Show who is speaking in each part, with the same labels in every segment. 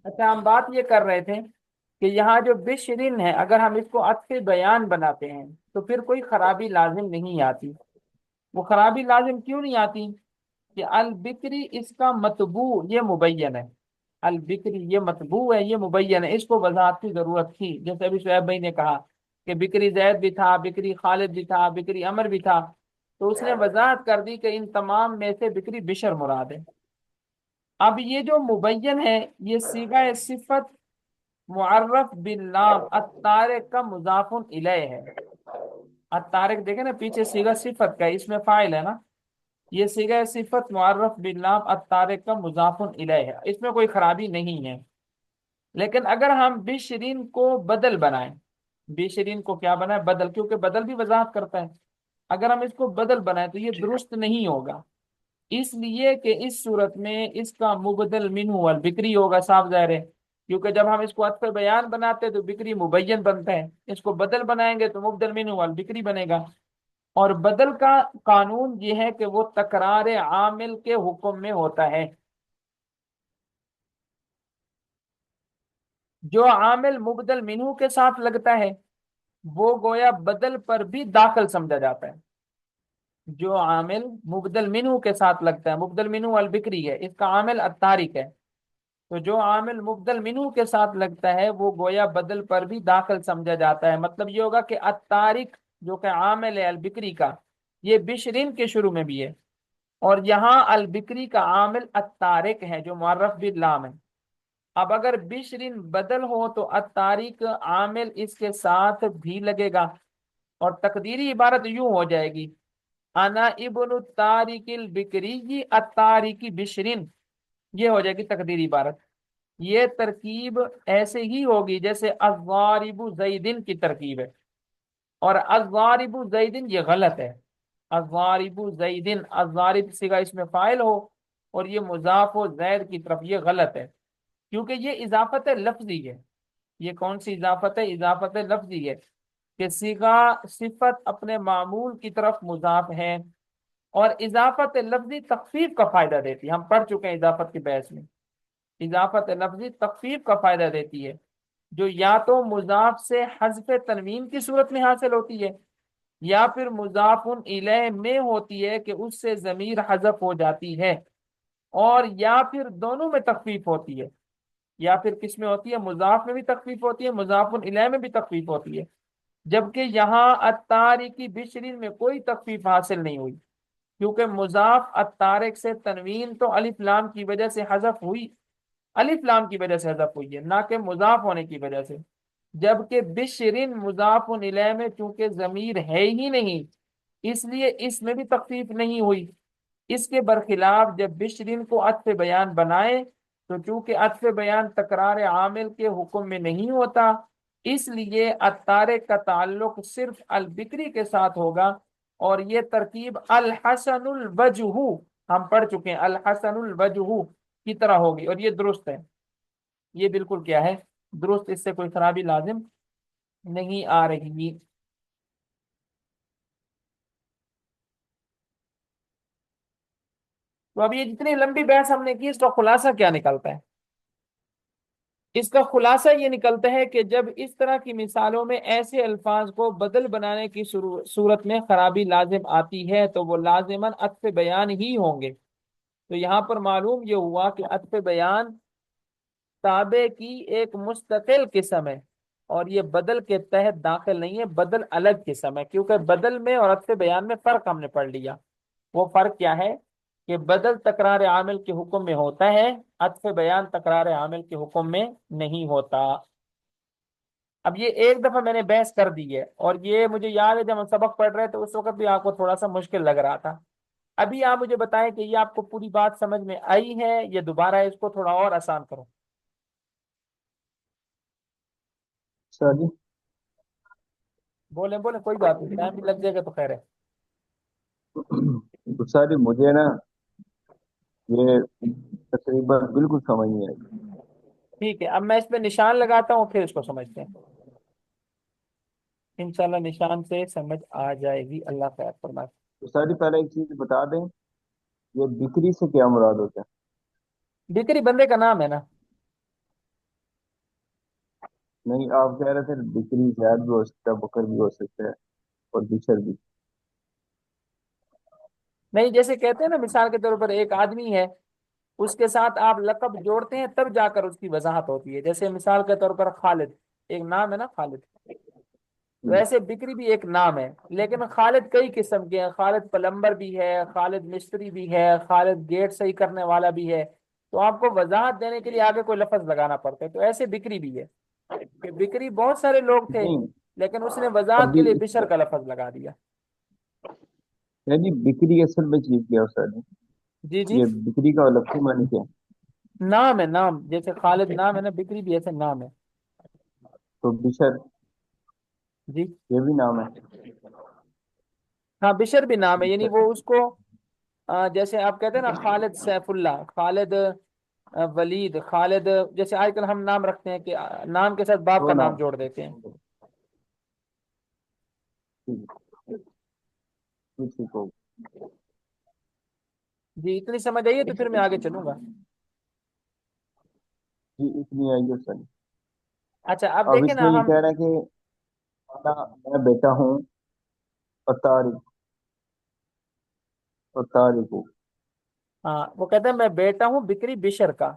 Speaker 1: اچھا، ہم بات یہ کر رہے تھے کہ یہاں جو بشرین ہے، اگر ہم اس کو عطف بیان بناتے ہیں تو پھر کوئی خرابی لازم نہیں آتی۔ وہ خرابی لازم کیوں نہیں آتی؟ کہ البکری اس کا مطبوع یہ مبین ہے، البکری یہ مطبوع ہے، یہ مبین ہے، اس کو وضاحت کی ضرورت تھی۔ جیسے ابھی شعیب بھائی نے کہا کہ بکری زید بھی تھا، بکری خالد بھی تھا، بکری عمر بھی تھا، تو اس نے وضاحت کر دی کہ ان تمام میں سے بکری بشر مراد ہے۔ اب یہ جو مبین ہے، یہ صیغہ صفت معرف باللام الطارق کا مضاف الیہ ہے۔ الطارق دیکھیں نا، پیچھے صیغہ صفت کا ہے، اس میں فاعل ہے نا، یہ صیغہ صفت معرف باللام الطارق کا مضاف الیہ ہے، اس میں کوئی خرابی نہیں ہے۔ لیکن اگر ہم بشرین کو بدل بنائیں، بشرین کو کیا بنائیں؟ بدل، کیونکہ بدل بھی وضاحت کرتا ہے۔ اگر ہم اس کو بدل بنائیں تو یہ درست نہیں ہوگا، اس لیے کہ اس صورت میں اس کا مبدل منہ البکری ہوگا، صاف ظاہر ہے، کیونکہ جب ہم اس کو عطف بیان بناتے ہیں تو بکری مبین بنتا ہے، اس کو بدل بنائیں گے تو مبدل منہ البکری بنے گا۔ اور بدل کا قانون یہ ہے کہ وہ تکرار عامل کے حکم میں ہوتا ہے۔ جو عامل مبدل منہ کے ساتھ لگتا ہے وہ گویا بدل پر بھی داخل سمجھا جاتا ہے۔ جو عامل مبدل منہ کے ساتھ لگتا ہے، مبدل منہ البکری ہے، اس کا عامل الطارق ہے، تو جو عامل مبدل منہ کے ساتھ لگتا ہے وہ گویا بدل پر بھی داخل سمجھا جاتا ہے۔ مطلب یہ ہوگا کہ الطارق جو کہ عامل ہے البکری کا، یہ بشرین کے شروع میں بھی ہے، اور یہاں البکری کا عامل الطارق ہے جو معرف باللام ہے۔ اب اگر بشرین بدل ہو تو الطارق عامل اس کے ساتھ بھی لگے گا، اور تقدیری عبارت یوں ہو جائے گی: انا ابن الطارق البکری الطارق بشرین، یہ ہو جائے گی تقدیری عبارت۔ یہ ترکیب ایسے ہی ہوگی جیسے الضارب زیدن کی ترکیب ہے، اور الضارب زیدن یہ غلط ہے۔ الضارب زیدن، الضارب صیغہ اس میں فاعل ہو اور یہ مضاف و زید کی طرف، یہ غلط ہے، کیونکہ یہ اضافت لفظی ہے۔ یہ کون سی اضافت ہے؟ اضافت لفظی ہے، کہ صیغہ صفت اپنے معمول کی طرف مضاف ہے، اور اضافت لفظی تخفیف کا فائدہ دیتی ہے، ہم پڑھ چکے ہیں اضافت کی بحث میں۔ اضافت لفظی تخفیف کا فائدہ دیتی ہے، جو یا تو مضاف سے حذف تنوین کی صورت میں حاصل ہوتی ہے، یا پھر مضاف الیہ میں ہوتی ہے کہ اس سے ضمیر حذف ہو جاتی ہے، اور یا پھر دونوں میں تخفیف ہوتی ہے۔ یا پھر کس میں ہوتی ہے؟ مضاف میں بھی تخفیف ہوتی ہے، مضاف الیہ میں بھی تخفیف ہوتی ہے، جبکہ یہاں الطارق بشرین میں کوئی تخفیف حاصل نہیں ہوئی، کیونکہ مضاف الطارق سے تنوین تو الف لام کی وجہ سے حذف ہوئی، الف لام کی وجہ سے حذف ہوئی ہے، نہ کہ مضاف ہونے کی وجہ سے۔ جبکہ بشرین مضاف الیہ میں چونکہ ضمیر ہے ہی نہیں، اس لیے اس میں بھی تخفیف نہیں ہوئی۔ اس کے برخلاف جب بشرین کو عطف بیان بنائے تو چونکہ عطف بیان تکرار عامل کے حکم میں نہیں ہوتا، اس لیے الطارق کا تعلق صرف البکری کے ساتھ ہوگا، اور یہ ترکیب الحسن الوجہ، ہم پڑھ چکے ہیں الحسن الوجہ کی طرح ہوگی، اور یہ درست ہے، یہ بالکل کیا ہے؟ درست، اس سے کوئی خرابی لازم نہیں آ رہی۔ تو اب یہ جتنی لمبی بحث ہم نے کی، اس کا خلاصہ کیا نکلتا ہے؟ اس کا خلاصہ یہ نکلتا ہے کہ جب اس طرح کی مثالوں میں ایسے الفاظ کو بدل بنانے کی صورت میں خرابی لازم آتی ہے تو وہ لازماً عطف بیان ہی ہوں گے۔ تو یہاں پر معلوم یہ ہوا کہ عطف بیان تابع کی ایک مستقل قسم ہے، اور یہ بدل کے تحت داخل نہیں ہے، بدل الگ قسم ہے، کیونکہ بدل میں اور عطف بیان میں فرق ہم نے پڑھ لیا۔ وہ فرق کیا ہے؟ کہ بدل تکرار عامل کے حکم میں ہوتا ہے، عطف بیان تکرار عامل کے حکم میں نہیں ہوتا۔ اب یہ ایک دفعہ میں نے بحث کر دی ہے، اور یہ مجھے یاد ہے جب ہم سبق پڑھ رہے تھے اس وقت بھی آپ کو تھوڑا سا مشکل لگ رہا تھا۔ ابھی آپ مجھے بتائیں کہ یہ آپ کو پوری بات سمجھ میں آئی ہے یا دوبارہ اس کو تھوڑا اور آسان کرو؟
Speaker 2: سر جی،
Speaker 1: بولیں بولیں، کوئی بات نہیں، ٹائم بھی لگ جائے گا تو خیر ہے۔
Speaker 2: تو سر جی مجھے نا یہ تقریباً بالکل سمجھ نہیں آئی۔
Speaker 1: ٹھیک ہے، اب میں اس پہ نشان لگاتا ہوں، پھر اس کو سمجھتے ہیں، انشاءاللہ نشان سے سمجھ آ جائے گی۔ اللہ خیر فرمائے۔
Speaker 2: تو سر جی پہلے ایک چیز بتا دیں، یہ بکری سے کیا مراد ہوتا ہے؟
Speaker 1: بکری بندے کا نام ہے نا،
Speaker 2: نہیں، آپ کہہ رہے تھے بکری زید بھی ہو سکتا ہے، بکر بھی ہو سکتا ہے، اور بشر بھی۔
Speaker 1: نہیں، جیسے کہتے ہیں نا مثال کے طور پر ایک آدمی ہے، اس کے ساتھ آپ لقب جوڑتے ہیں تب جا کر اس کی وضاحت ہوتی ہے، جیسے مثال کے طور پر خالد ایک نام ہے نا، خالد،
Speaker 2: جی
Speaker 1: ویسے بکری بھی ایک نام ہے، لیکن خالد کئی قسم کے ہیں، خالد پلمبر بھی ہے، خالد مستری بھی ہے، خالد گیٹ صحیح کرنے والا بھی ہے، تو آپ کو وضاحت دینے کے لیے آگے کوئی لفظ لگانا پڑتا ہے، تو ایسے بکری بھی ہے کہ بکری بہت سارے لوگ تھے،
Speaker 2: نہیں،
Speaker 1: لیکن اس نے وضاحت کے
Speaker 2: ابھی
Speaker 1: لیے بشر کا لفظ لگا دیا۔
Speaker 2: جی بکری اصل میں چیز کیا استاد جی؟
Speaker 1: جی جی،
Speaker 2: یہ بکری کا لفظی معنی کیا ہے؟
Speaker 1: نام ہے، نام، جیسے خالد نام ہے نا، بکری بھی ایسے نام ہے۔
Speaker 2: تو بشر
Speaker 1: جی
Speaker 2: یہ بھی نام ہے؟
Speaker 1: ہاں، بشر بھی نام ہے، یعنی
Speaker 2: بشر،
Speaker 1: وہ اس کو جیسے آپ کہتے ہیں نا خالد سیف اللہ، خالد ولید، خالد، جیسے آج کل ہم نام رکھتے ہیں کہ نام کے ساتھ باپ
Speaker 2: دو
Speaker 1: کا
Speaker 2: نام،
Speaker 1: نام جوڑ دیتے ہیں۔
Speaker 2: ٹھیک ٹھیک ٹھیک ہو
Speaker 1: جی اتنی سمجھ آئیے تو پھر میں آگے چلوں گا۔
Speaker 2: جی، اتنی آئی ہے استاد جی۔
Speaker 1: اچھا اب
Speaker 2: اب
Speaker 1: دیکھیں
Speaker 2: اس
Speaker 1: نا
Speaker 2: میں یہ
Speaker 1: ہم،
Speaker 2: کہہ رہا ہے کہ میں بیٹا ہوں اتاری، اتاری کو۔
Speaker 1: ہاں وہ کہتے ہیں میں بیٹا ہوں بکری بشر کا،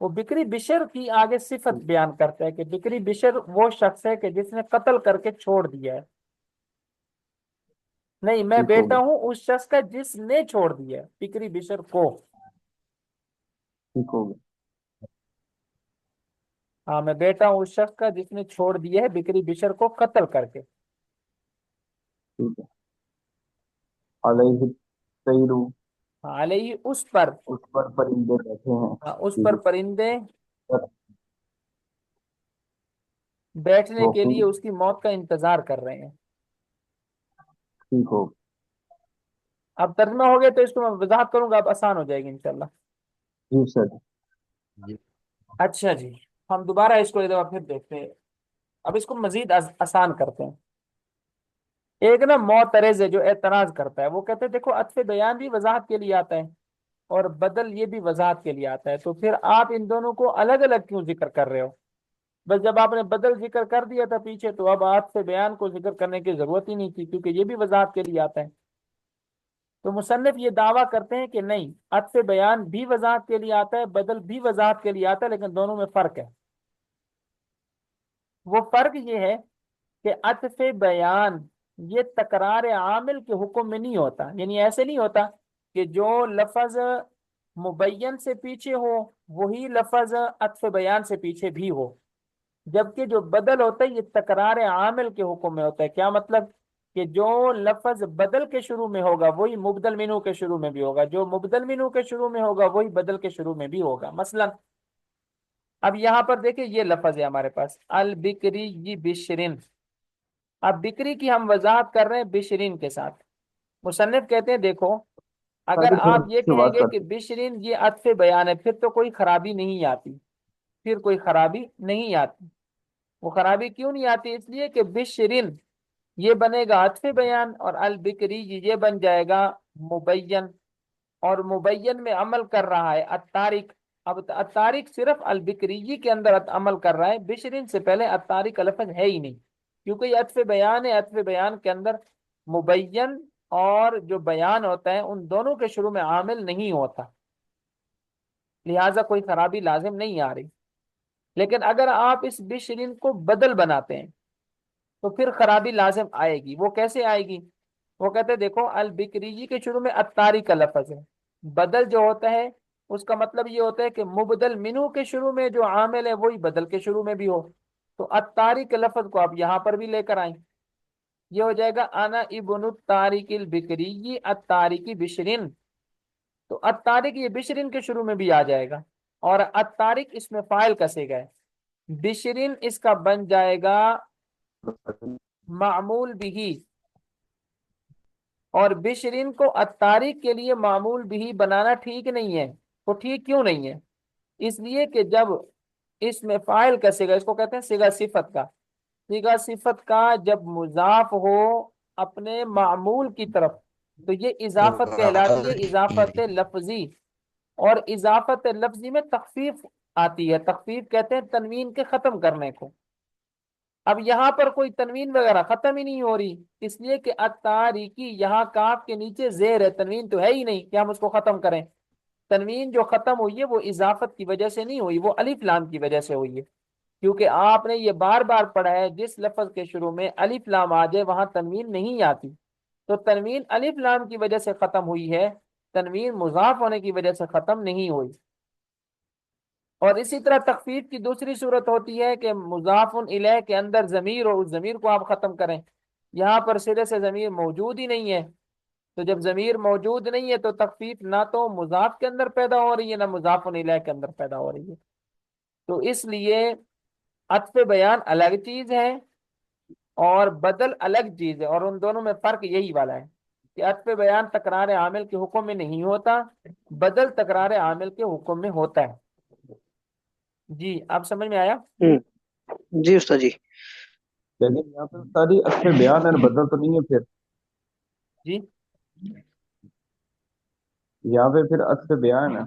Speaker 1: وہ بکری بشر کی آگے صفت بیان کرتا ہے کہ بکری بشر وہ شخص ہے کہ جس نے قتل کر کے چھوڑ دیا ہے، نہیں میں
Speaker 2: ٹھیک ہو
Speaker 1: بیٹا
Speaker 2: گیا،
Speaker 1: ہوں اس شخص کا جس نے چھوڑ دیا ہے، بکری بشر کو۔
Speaker 2: ٹھیک ہو گیا،
Speaker 1: ہاں میں بیٹا ہوں اس شخص کا جس نے چھوڑ دیا ہے بکری بشر کو قتل کر کے۔
Speaker 2: ٹھیک ہے۔ علیہ تیرو،
Speaker 1: ہاں علیہ اس پر،
Speaker 2: اس پر پرندے بیٹھے ہیں۔
Speaker 1: ہاں اس
Speaker 2: ٹھیک
Speaker 1: پر
Speaker 2: ہے،
Speaker 1: پرندے بیٹھنے کے
Speaker 2: واقعی
Speaker 1: لیے اس کی موت کا انتظار کر رہے ہیں۔
Speaker 2: ٹھیک ہو
Speaker 1: اب ترجمہ ہو گیا تو اس کو میں وضاحت کروں گا، اب آسان ہو جائے گی انشاءاللہ۔
Speaker 2: جی سر جی۔
Speaker 1: اچھا جی، ہم دوبارہ اس کو ایک دفعہ پھر دیکھتے ہیں، اب اس کو مزید آسان کرتے ہیں۔ ایک نا معترض ہے جو اعتراض کرتا ہے، وہ کہتے ہیں دیکھو عطف بیان بھی وضاحت کے لیے آتا ہے اور بدل یہ بھی وضاحت کے لیے آتا ہے، تو پھر آپ ان دونوں کو الگ الگ کیوں ذکر کر رہے ہو؟ بس جب آپ نے بدل ذکر کر دیا تھا پیچھے تو اب عطف بیان کو ذکر کرنے کی ضرورت ہی نہیں تھی، کیونکہ یہ بھی وضاحت کے لیے آتا ہے۔ تو مصنف یہ دعویٰ کرتے ہیں کہ نہیں، عطف بیان بھی وضاحت کے لیے آتا ہے، بدل بھی وضاحت کے لیے آتا ہے، لیکن دونوں میں فرق ہے۔ وہ فرق یہ ہے کہ عطف بیان یہ تکرار عامل کے حکم میں نہیں ہوتا، یعنی ایسے نہیں ہوتا کہ جو لفظ مبین سے پیچھے ہو وہی لفظ عطف بیان سے پیچھے بھی ہو، جبکہ جو بدل ہوتا ہے یہ تکرار عامل کے حکم میں ہوتا ہے۔ کیا مطلب؟ کہ جو لفظ بدل کے شروع میں ہوگا وہی مبدل منو کے شروع میں بھی ہوگا، جو مبدل منو کے شروع میں ہوگا وہی بدل کے شروع میں بھی ہوگا۔ مثلا اب یہاں پر دیکھیں یہ لفظ ہے ہمارے پاس البکری بشرین، اب بکری کی ہم وضاحت کر رہے ہیں بشرین کے ساتھ۔ مصنف کہتے ہیں دیکھو اگر
Speaker 2: ساری تھوڑا
Speaker 1: آپ یہ
Speaker 2: سے
Speaker 1: کہیں
Speaker 2: بات
Speaker 1: گے کہ
Speaker 2: کرتے
Speaker 1: بشرین یہ عطف بیان ہے، پھر تو کوئی خرابی نہیں آتی، پھر کوئی خرابی نہیں آتی۔ وہ خرابی کیوں نہیں آتی؟ اس لیے کہ بشرین یہ بنے گا عطف بیان اور البکری یہ بن جائے گا مبین، اور مبین میں عمل کر رہا ہے الطارق۔ اب الطارق صرف البکری کے اندر عمل کر رہا ہے، بشرین سے پہلے الطارق کا لفظ ہے ہی نہیں، کیونکہ یہ عطف بیان ہے، عطف بیان کے اندر مبین اور جو بیان ہوتا ہے ان دونوں کے شروع میں عامل نہیں ہوتا، لہٰذا کوئی خرابی لازم نہیں آ رہی۔ لیکن اگر آپ اس بشرین کو بدل بناتے ہیں تو پھر خرابی لازم آئے گی۔ وہ کیسے آئے گی؟ وہ کہتے ہیں دیکھو البکری کے شروع میں اتاری کا لفظ ہے، بدل جو ہوتا ہے اس کا مطلب یہ ہوتا ہے کہ مبدل منو کے شروع میں جو عامل ہے وہی بدل کے شروع میں بھی ہو، تو اتاری کے لفظ کو آپ یہاں پر بھی لے کر آئیں، یہ ہو جائے گا انا ابن الطارق البکری الطارق بشرین، تو الطارق یہ بشرین کے شروع میں بھی آ جائے گا، اور الطارق اس میں فاعل کسے گئے، بشرین اس کا بن جائے گا
Speaker 2: ہیں۔
Speaker 1: معمول بھی، اور بشرین کو الطارق کے لیے معمول بھی بنانا ٹھیک نہیں ہے۔ وہ ٹھیک کیوں نہیں ہے؟ اس لیے کہ جب اس میں فاعل کا صیغہ، اس کو کہتے ہیں صیغہ صفت کا، صیغہ صفت کا جب مضاف ہو اپنے معمول کی طرف تو یہ اضافت کہلاتی ہے، اضافت لفظی، اور اضافت لفظی میں تخفیف آتی ہے، تخفیف کہتے ہیں تنوین کے ختم کرنے کو، اب یہاں پر کوئی تنوین وغیرہ ختم ہی نہیں ہو رہی، اس لیے کہ التاریکی یہاں کاف کے نیچے زیر ہے، تنوین تو ہے ہی نہیں کہ ہم اس کو ختم کریں۔ تنوین جو ختم ہوئی ہے وہ اضافت کی وجہ سے نہیں ہوئی، وہ الف لام کی وجہ سے ہوئی ہے، کیونکہ آپ نے یہ بار بار پڑھا ہے جس لفظ کے شروع میں الف لام آ جائے وہاں تنوین نہیں آتی، تو تنوین الف لام کی وجہ سے ختم ہوئی ہے، تنوین مضاف ہونے کی وجہ سے ختم نہیں ہوئی۔ اور اسی طرح تخفیف کی دوسری صورت ہوتی ہے کہ مضاف الیہ کے اندر ضمیر اور اس ضمیر کو آپ ختم کریں، یہاں پر سرے سے ضمیر موجود ہی نہیں ہے، تو جب ضمیر موجود نہیں ہے تو تخفیف نہ تو مضاف کے اندر پیدا ہو رہی ہے نہ مضاف الیہ کے اندر پیدا ہو رہی ہے، تو اس لیے عطف بیان الگ چیز ہے اور بدل الگ چیز ہے، اور ان دونوں میں فرق یہی والا ہے کہ عطف بیان تکرار عامل کے حکم میں نہیں ہوتا، بدل تکرار عامل کے حکم میں ہوتا ہے۔ جی آپ سمجھ میں آیا؟
Speaker 3: ہوں، جی استاد جی۔
Speaker 2: لیکن یہاں پہ ساری اچھے بیان ہے، بدل تو نہیں ہے پھر؟
Speaker 1: جی
Speaker 2: یہاں پہ پھر اچھے بیان ہے،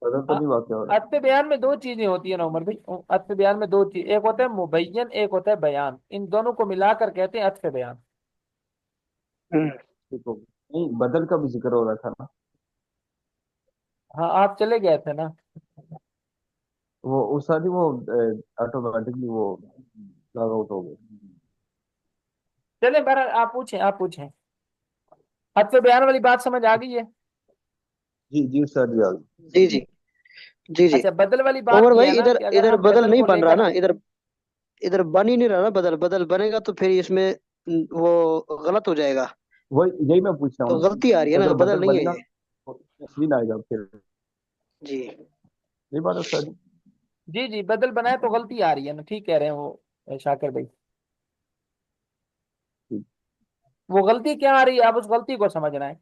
Speaker 2: بدل تو نہیں واقع ہو رہا؟
Speaker 1: عطف بیان میں دو چیزیں ہوتی ہیں نا عمر بھائی، عطف بیان میں دو چیز، ایک ہوتا ہے مبین، ایک ہوتا ہے بیان، ان دونوں کو ملا کر کہتے ہیں عطف بیان۔
Speaker 3: ہوں،
Speaker 2: ٹھیک ہو گیا؟ نہیں، بدل کا بھی ذکر ہو رہا تھا نا،
Speaker 1: ہاں آپ چلے گئے تھے نا۔
Speaker 2: وہ اس ساتھ ہی وہ آٹومیٹکلی وہ لاگ آؤٹ ہو گئے۔
Speaker 1: چلے بہرحال آپ پوچھیں، آپ پوچھیں، عطف بیان والی بات سمجھ آ گئی ہے؟
Speaker 2: جی جی استاد جی، آگے۔
Speaker 3: جی جی جی جی۔
Speaker 1: اچھا بدل والی بات
Speaker 3: عمر
Speaker 1: یہ ہے
Speaker 3: بھائی
Speaker 1: نا
Speaker 3: ادھر
Speaker 1: کہ اگر
Speaker 3: ادھر
Speaker 1: ہم
Speaker 3: بدل
Speaker 1: بدل
Speaker 3: نہیں
Speaker 1: کو
Speaker 3: بن
Speaker 1: لے
Speaker 3: رہا
Speaker 1: کر،
Speaker 3: نا، ادھر ادھر بن ہی نہیں رہا نا، بدل بدل بنے گا تو پھر اس میں وہ غلط ہو جائے گا،
Speaker 2: وہی یہی میں پوچھ رہا
Speaker 3: تو
Speaker 2: ہوں،
Speaker 3: غلطی آ رہی ہے نا،
Speaker 2: اگر
Speaker 3: بدل
Speaker 2: بدل
Speaker 3: نہیں ہے
Speaker 2: بنے گا
Speaker 3: یہ۔
Speaker 2: تو تسلیم آئے گا پھر؟
Speaker 3: جی
Speaker 2: یہ بات ہے استاد جی؟
Speaker 1: جی جی بدل بنائے تو غلطی آ رہی ہے نا، ٹھیک کہہ رہے ہیں وہ شاکر بھائی،
Speaker 2: ٹھیک۔
Speaker 1: وہ غلطی کیا آ رہی ہے آپ اس غلطی کو سمجھنا ہے۔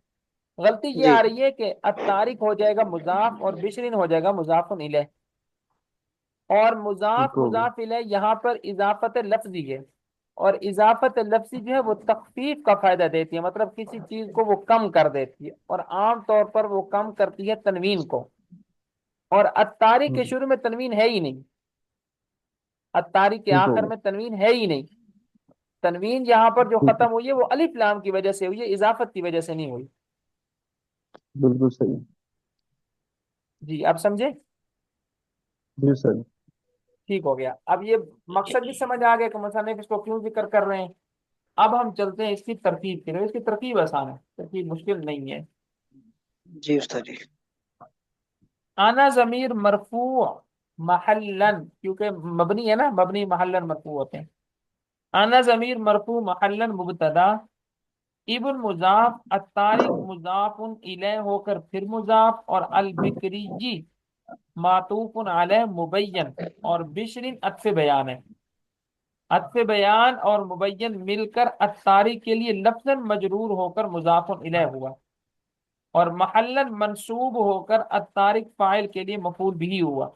Speaker 1: غلطی یہ
Speaker 3: جی
Speaker 1: آ رہی ہے کہ الطارق ہو جائے گا مضاف اور بشرین ہو جائے گا مضاف الیہ، اور مضاف
Speaker 2: ٹھیک ہو گیا۔
Speaker 1: مضاف الیہ یہاں پر اضافت لفظی ہے، اور اضافت لفظی جو ہے وہ تخفیف کا فائدہ دیتی ہے، مطلب کسی چیز کو وہ کم کر دیتی ہے، اور عام طور پر وہ کم کرتی ہے تنوین کو، اور الطارق کے شروع میں تنوین ہے ہی نہیں، الطارق کے
Speaker 2: ٹھیک ہو
Speaker 1: آخر
Speaker 2: گیا،
Speaker 1: میں تنوین ہے ہی نہیں، تنوین یہاں پر جو
Speaker 2: ٹھیک ہے،
Speaker 1: ختم ہوئی ہے وہ الف لام کی وجہ سے ہوئی ہے، اضافت کی وجہ سے نہیں ہوئی۔
Speaker 2: بالکل صحیح۔
Speaker 1: جی آپ سمجھے؟
Speaker 2: جی سر۔
Speaker 1: ٹھیک ہو گیا، اب یہ مقصد بھی سمجھ آ گیا کہ مصنف اس کو کیوں ذکر کر رہے ہیں۔ اب ہم چلتے ہیں اس کی ترتیب کی طرف، اس کی ترتیب آسان ہے، ترتیب مشکل نہیں ہے۔
Speaker 3: جی استاد جی۔
Speaker 1: انا ضمیر مرفوع محلن، کیونکہ مبنی ہے نا، مبنی محلن مرفوع ہوتے ہیں، انا ضمیر مرفوع محلن مبتدا، ابن مضاف، الطارق مضاف الیہ ہو کر پھر مضاف، اور البکری معطوف علیہ مبین، اور بشرین عطف بیان ہے، عطف بیان اور مبین مل کر الطارق کے لیے لفظاً مجرور ہو کر مضاف الیہ ہوا، اور محلن منصوب ہو کر الطارق فاعل کے لیے مفعول بھی ہوا۔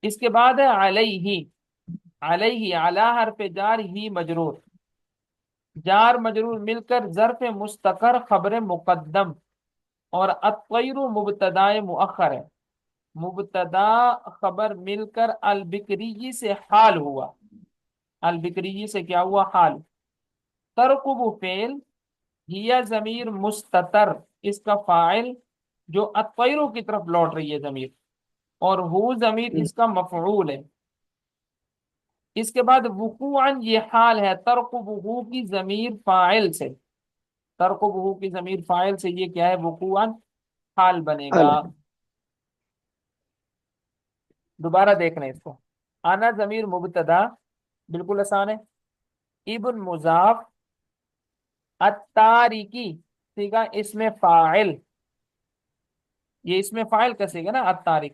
Speaker 1: اس کے بعد ہے علیہ، علیہ اعلی حرف جار ہی مجرور، جار مجرور مل کر ظرف مستقر خبر مقدم، اور الطیر مبتدا مؤخر ہے، مبتدا خبر مل کر البکری سے حال ہوا، البکری سے کیا ہوا؟ حال۔ ترقب فعل، ہیا ضمیر مستتر، اس کا فاعل جو الطیروں کی طرف لوٹ رہی ہے ضمیر، اور ہو ضمیر اس کا مفعول ہے۔ اس کے بعد وقوعاً یہ حال ہے، ترقبہ کی ضمیر فاعل سے، ترقبہ کی ضمیر فاعل سے یہ کیا ہے؟ وقوعاً حال بنے گا۔
Speaker 3: حل۔
Speaker 1: دوبارہ دیکھنا اس کو، انا ضمیر مبتدا بالکل آسان ہے، ابن مضاف، التارکی سیگا اس میں فاعل، یہ اس میں فاعل کا سیگا نا التارک،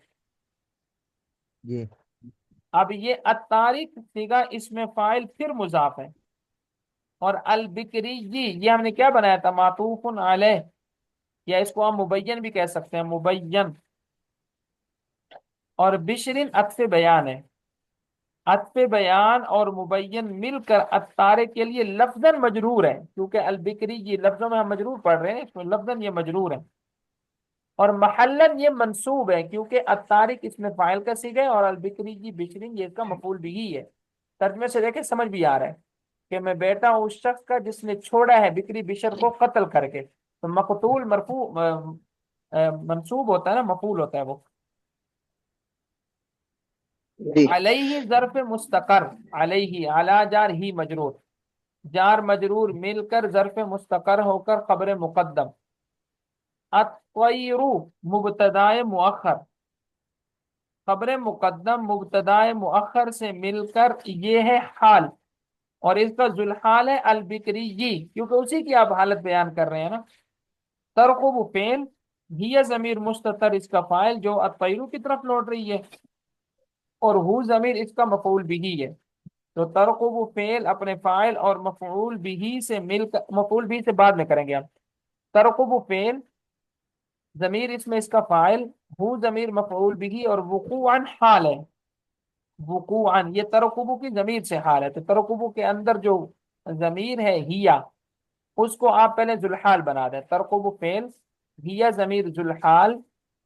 Speaker 2: جی
Speaker 1: اب یہ التارک سیگا اس میں فاعل پھر مضاف ہے، اور البکری یہ ہم نے کیا بنایا تھا؟ معطوف علیہ، یا اس کو ہم مبین بھی کہہ سکتے ہیں، مبین، اور بشرین عطف بیان ہے، عطف بیان اور مبین مل کر الطارق کے لیے لفظاً مجرور ہے، کیونکہ البکری یہ لفظوں میں ہم مجرور پڑھ رہے ہیں، اس میں لفظاً یہ مجرور ہے، اور محلن یہ منصوب ہے کیونکہ الطارق اس میں فاعل کا صیغہ ہے، اور البکری بشرین یہ اس کا مفعول بھی ہے۔ ترجمے سے دیکھیں سمجھ بھی آ رہا ہے کہ میں بیٹا ہوں اس شخص کا جس نے چھوڑا ہے بکری بشر کو قتل کر کے. تو مقتول مرفوع منصوب ہوتا ہے نا، مفعول ہوتا ہے وہ.
Speaker 3: جی
Speaker 1: علیہ ظرف مستقر، علیہ اعلی جار ہی مجرور، جار مجرور مل کر ظرف مستقر ہو کر خبر مقدم. الطیر مبتدائے مؤخر، خبر مقدم مبتدائے مؤخر سے مل کر یہ ہے حال، اور اس کا ذوالحال ہے البکری، کیونکہ اسی کی آپ حالت بیان کر رہے ہیں نا. ترقب فعل، ہی ضمیر مستتر اس کا فاعل جو الطیرو کی طرف لوٹ رہی ہے، اور ہو ضمیر اس کا مفعول بھی ہے. تو ترقب فعل اپنے فاعل اور مفعول بھی سے مل کر، مفعول بھی سے بعد میں کریں گے ہم. ترقب فعل ضمیر اس میں اس کا فاعل، ہو ضمیر مفعول بھی، اور وقوعا حال ہے. وقوعا یہ ترقبو کی ضمیر سے حال ہے، تو ترقبو کے اندر جو ضمیر ہے ہیا، اس کو آپ پہلے ذوالحال بنا دیں. ترقب فعل ہیا ضمیر ذوالحال،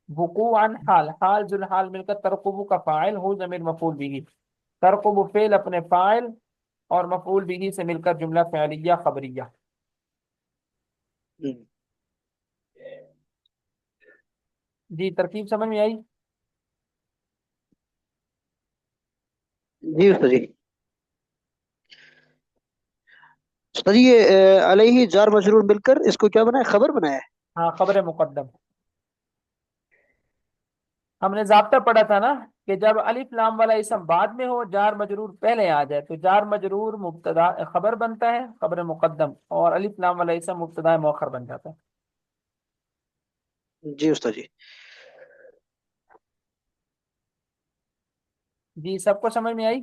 Speaker 1: وقوعا حال، حال ذوالحال مل کر ترقبو کا فاعل، ہو ضمیر مفعول بھی. ترقب فعل اپنے فاعل اور مفعول بھی سے مل کر جملہ فعلیہ خبریہ. جی ترکیب سمجھ میں آئی؟
Speaker 3: جی استاد جی. استاد جی یہ علیہ جار مجرور مل کر اس کو کیا بنایا، خبر بنایا ہے؟
Speaker 1: ہاں خبر مقدم. ہم نے ضابطہ پڑھا تھا نا کہ جب الف لام والا اسم بعد میں ہو، جار مجرور پہلے آ جائے، تو جار مجرور مبتدا خبر بنتا ہے خبر مقدم، اور الف لام والا اسم مبتدا مؤخر بن جاتا ہے.
Speaker 3: جی استاد جی.
Speaker 1: جی سب کو سمجھ میں آئی؟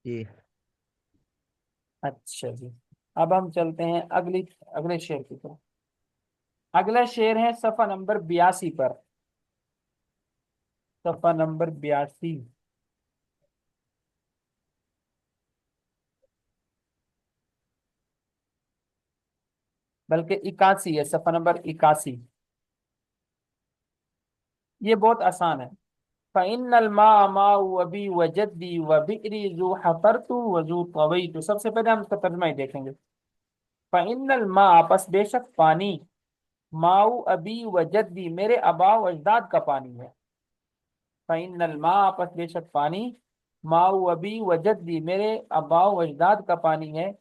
Speaker 4: جی
Speaker 1: اچھا جی. اب ہم چلتے ہیں اگلے شعر کی طرف. اگلا شعر ہے صفحہ نمبر 82 پر، صفحہ نمبر 82. بلکہ 81 ہے، صفحہ نمبر 81. یہ بہت آسان ہے. فَإِنَّ الْمَاءَ مَاءُ أَبِي وَجَدِّي وَبِئْرِي ذُو حَفَرْتُ وَذُو طَوَيْتُ. سب سے پہلے ہم اس کا ترجمہ ہی دیکھیں گے. فَإِنَّ الْمَاءَ پس بے شک پانی، ماؤ ابی و جدی میرے آبا و اجداد کا پانی ہے. فَإِنَّ الْمَاءَ پس بے شک پانی، ماؤ ابی و جدی میرے آبا و اجداد کا پانی ہے.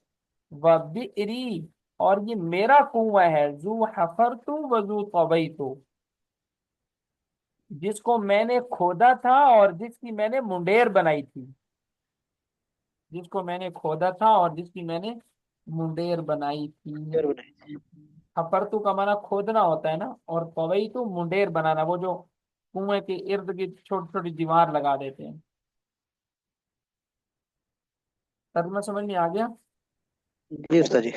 Speaker 1: وَبِئْرِی اور یہ میرا کنواں ہے، ذو حفرت و ذو طویت جس کو میں نے کھودا تھا اور جس کی میں نے منڈیر بنائی تھی. جس کو میں نے کھودا تھا اور جس کی میں نے منڈیر بنائی تھی.
Speaker 3: خیر بنائی.
Speaker 1: حفرتو کا معنی کھودنا ہوتا ہے نا، اور طویتو منڈیر بنانا، وہ جو کنویں کے ارد گرد چھوٹی چھوٹی دیوار لگا دیتے ہیں. ترجمہ سمجھ میں آ گیا؟
Speaker 3: جی استاد جی.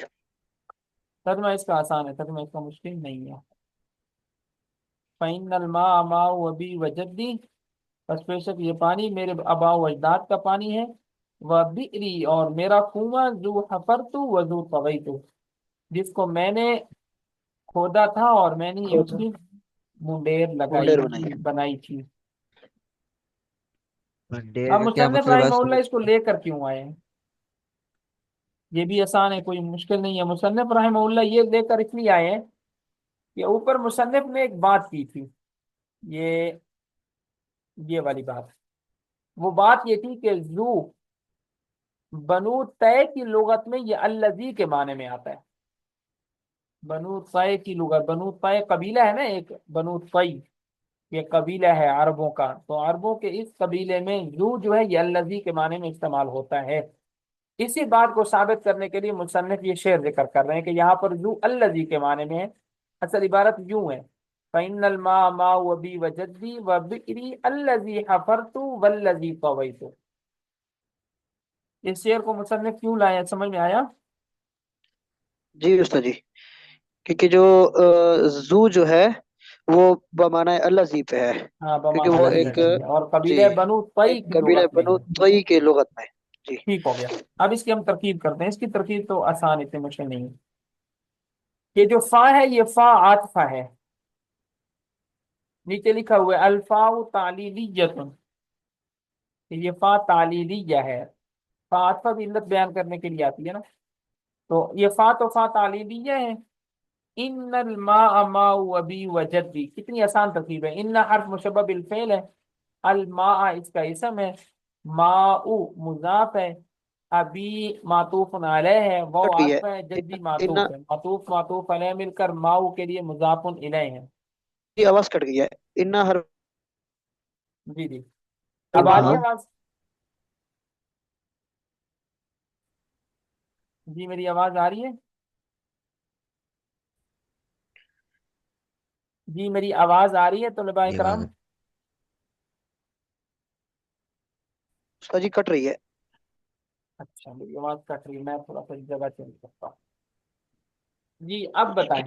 Speaker 1: ترجمہ اس کا آسان ہے، ترجمہ اس کا مشکل نہیں ہے. فَإِنَّ الْمَاءَ مَاءُ أَبِي وَجَدِّي بس بے شک یہ پانی میرے آبا و اجداد کا پانی ہے. وَبِئْرِی اور میرا کنواں، ذو حفرت وذو طویت جس کو میں نے کھودا تھا اور میں نے اس کی منڈیر
Speaker 3: منڈیر بنائی.
Speaker 1: بنائی تھی.
Speaker 4: منڈیر
Speaker 1: اب
Speaker 4: کا کیا
Speaker 1: مصنف
Speaker 4: مطلب ہے
Speaker 1: رحمہ اللہ
Speaker 4: سمجھ؟
Speaker 1: اس کو لے کر کیوں آئے ہیں؟ یہ بھی آسان ہے، کوئی مشکل نہیں ہے. مصنف رحمہ اللہ یہ لے کر اس لیے آئے ہیں کہ اوپر مصنف نے ایک بات کی تھی، یہ والی بات. وہ بات یہ تھی کہ زو بنو طے کی لغت میں یہ الذی کے معنی میں آتا ہے. بنو طے کی لغت، بنو طے قبیلہ ہے نا ایک، بنو طے یہ قبیلہ ہے عربوں کا، تو عربوں کے اس قبیلے میں زو جو ہے یہ الذی کے معنی میں استعمال ہوتا ہے. اسی بات کو ثابت کرنے کے لیے مصنف یہ شعر ذکر کر رہے ہیں کہ یہاں پر زو الذی کے معنی میں ہے. اصل عبارت یوں ہے، فَإِنَّ الْمَاءَ مَاءُ أَبِي وَجَدِّي وَبِئْرِي الَّذِي حَفَرْتُ وَالَّذِي طَوَيْتُ. اس شعر کو مصنف کیوں لائے، سمجھ میں آیا؟
Speaker 3: جی استاد جی. کیونکہ جو زو جو ہے وہ بمعنی اللہ زی پہ ہے،
Speaker 1: ہاں
Speaker 3: کیونکہ
Speaker 1: بمانا
Speaker 3: وہ
Speaker 1: لذیذ
Speaker 3: ایک
Speaker 1: ہے، اور
Speaker 3: جی
Speaker 1: قبیلہ بنو طی
Speaker 3: ایک
Speaker 1: کی
Speaker 3: قبیلہ
Speaker 1: لغت میں
Speaker 3: بنو
Speaker 1: ہے.
Speaker 3: طی کے لغت میں. جی
Speaker 1: ٹھیک ہو گیا. اب اس کی ہم ترکیب کرتے ہیں. اس کی ترکیب تو آسان، اتنی مشکل نہیں ہے. یہ جو فا ہے یہ فا عاطفہ ہے. نیچے لکھا ہوا ہے الفاء تعلیلیۃ، کہ یہ فا تعلیلیہ ہے، فا عطف بھی علت بیان کرنے کے لیے آتی ہے نا، تو یہ فا تو فا تعلیلیہ ہے۔ ان الماء ماء ابی و جدی، کتنی آسان ترکیب ہے، ان حرف مشبہ بالفعل ہے، الماء اس کا اسم ہے، ماء مضاف ہے، ابی معطوف علیہ ہے، وہ
Speaker 3: کٹ گئی ہے
Speaker 1: عطف ہے، جدی
Speaker 3: ان
Speaker 1: معطوف ہے، معطوف علیہ مل کر ماء کے لیے مضاف الیہ ہے۔
Speaker 3: کی آواز کٹ گئی ہے، ان ہر
Speaker 1: جی جی، اب آ رہی ہے
Speaker 2: ہاں
Speaker 1: آواز؟ جی میری آواز آ رہی ہے؟ جی میری آواز آ رہی ہے طلباء
Speaker 4: یہ
Speaker 1: کرام؟
Speaker 4: آواز
Speaker 3: استاد جی کٹ رہی ہے۔
Speaker 1: اچھا میری آواز کٹ رہی ہے، میں تھوڑا سا جگہ چینج کرتا ہوں۔ جی اب بتائیں۔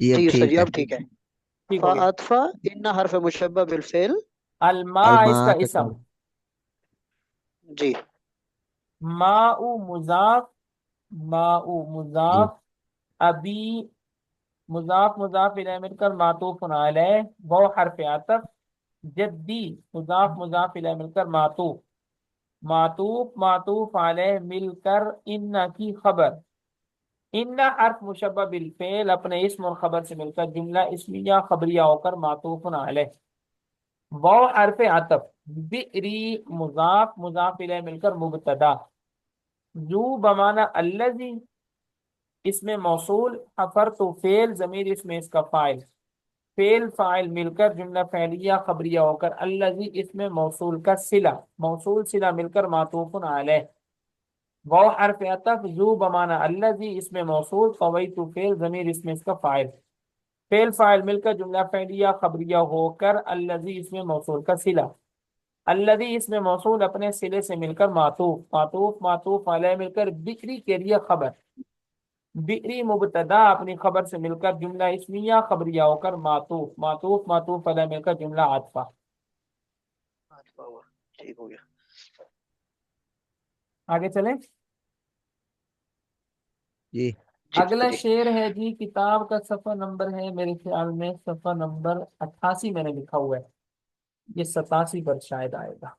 Speaker 4: یہ اب
Speaker 3: جی استاد جی
Speaker 4: ٹھیک ہے۔
Speaker 3: اب ٹھیک ہے۔
Speaker 1: ٹھیک ہو گیا۔
Speaker 3: فاطفہ ان حرف مشبہ بالفعل،
Speaker 1: الماء اس کا
Speaker 4: الماء کا
Speaker 1: اسم،
Speaker 3: جی
Speaker 1: ماء مضاف، ماء
Speaker 4: جی
Speaker 1: مضاف، ابی مضاف الیہ مل کر معطوف علیہ، وہ حرف عطف، جدی مضاف الیہ مل کر معطوف علیہ مل کر ان کی خبر، ان حرف مشبہ بالفعل اپنے اسم اور خبر سے مل کر جملہ اسمیہ خبریہ ہو کر معطوف علیہ، وہ حرف عطف، بئری مضاف الیہ مل کر مبتدا، ذو بمانہ الذی اس میں موصول، حفر تو فعل، ضمیر اس میں اس کا فاعل، فعل فاعل مل کر جملہ فعلیہ خبریہ ہو کر الذی اس میں موصول کا صلہ، موصول صلہ مل کر معطوف علیہ، وہ حرف عطف، ذو بمانہ الذی اس میں موصول، فویت فعل، ضمیر اس میں اس کا فاعل، فعل فاعل مل کر جملہ فعلیہ خبریہ ہو کر الذی اس میں موصول کا صلہ، الذی اس میں موصول اپنے صلے سے مل کر معطوف علیہ مل کر بکری کے لیے خبر، بئری مبتدا اپنی خبر سے مل کر جملہ اسمیہ خبریہ ہو کر معطوف علیہ مل کر جملہ عاطفہ۔
Speaker 3: فاطفہ ہوا، ٹھیک ہو گیا۔
Speaker 1: آگے چلیں۔
Speaker 4: جی
Speaker 3: جی
Speaker 1: اگلا
Speaker 3: استاد جی
Speaker 1: شعر ہے جی، کتاب کا صفحہ نمبر ہے میرے خیال میں صفحہ نمبر 88 میں نے لکھا ہوا ہے، یہ 87 پر شاید آئے گا۔